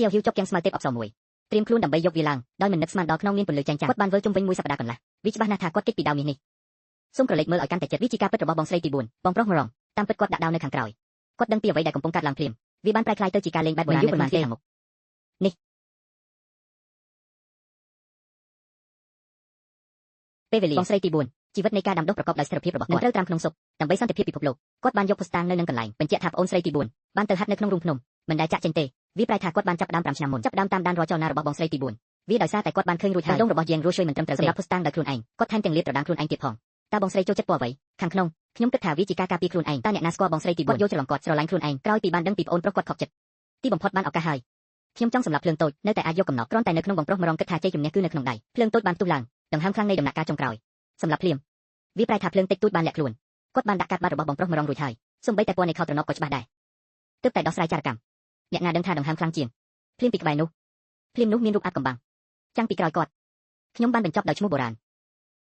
ជាហ៊ីវជាប់ទាំងស្មៅទេពអបសរមួយត្រៀមខ្លួនដើម្បីយកវាឡើងដោយមិននឹកស្មានដល់ខ្នងមានពន្លឺចែងចាំងគាត់បានវិលជុំវិញមួយសប្តាហ៍កន្លះវាច្បាស់ណាស់ថាគាត់គិតពីដៅមាសនេះសូមក្រឡេកមើលឲ្យកាន់តែចិត្តវាជាការពិតរបស់បងស្រីទី4បងប្រុសម្រងតាមពិតគាត់ដាក់ដៅនៅខាងក្រោយគាត់ដឹងពីអ្វីដែលកំពុងកើតឡើងភ្លាមវាបានប្រែក្លាយទៅជាការលេងបែបបុរាណនៅក្នុងខាងមុខនេះពេលវេលាបងស្រីទី4ជីវិតនៃការដាំដុះប្រកបដោយស្ថិរភាពរបស់គាត់ត្រូវតាមក្នុងសុខដើម្បីសន្តិភាពពិភពលោកគាត់បានយកភស្តុតាងនៅនឹងកន្លែងបញ្ជាក់ថាប្អូនស្រីទី4បានទៅហាត់នៅក្នុងរូងភ្នំមិនដែលចាក់ចេញទេវាប្រែថាគាត់បានចាប់ផ្ដើម5ឆ្នាំមុនចាប់ផ្ដើមតាមដានរាល់ចលនារបស់បងស្រីទី4វាដោយសារតែគាត់បានឃើញរួចហើយដងរបស់យ៉ាងរស់ជួយមិនត្រឹមត្រូវសម្រាប់ភស្តុតាងដោយខ្លួនឯងគាត់ថែមទាំងលាតត្រដាងខ្លួនឯងទៀតផងតើបងស្រីចូលចិត្តពណ៌អ្វីខាងក្នុងខ្ញុំគិតថាវាជាការការពារខ្លួនឯងតើអ្នកណាស្គាល់បងស្រីទី4គាត់យល់ច្រឡំគាត់ស្រឡាញ់ខ្លួនឯងក្រោយពីបានដឹងពីប្អូនប្រុសគាត់ខកចិត្តទីបំផុតបានឱកាសហើយខ្ញុំចង់សម្រាប់ភ្លើងតូចនៅតែអាចយកកំណត់គ្រាន់តែនៅក្នុងបងប្រុសម្រងគិតថាជ័យជំនះគឺនៅក្នុងដៃភ្លើងតូចបានផ្ទុះឡើងដង្ហើមខ្លាំងនៃដំណាក់កាលចុងក្រោយសម្រាប់ភ្លាមវាប្រែថាភ្លើងតិចតួចបានលាក់ខ្លួនគាត់បានដាក់កាត់បាត់របស់បងប្រុសម្រងរួចហើយសូម្បីតែពណ៌នៃខោត្រណប់ក៏ច្បាស់ដែរទើបតែដោះស្រាយចារកម្មអ្នកណាដឹងថាដង្ហើមខ្លាំងជាងភ្លាមពីក្បែរនោះភ្លាមនោះមានរូបអាប់កំបាំងចាំងពីក្រោយគាត់ខ្ញុំបានបញ្ចប់ដោយឈ្មោះបុរាណ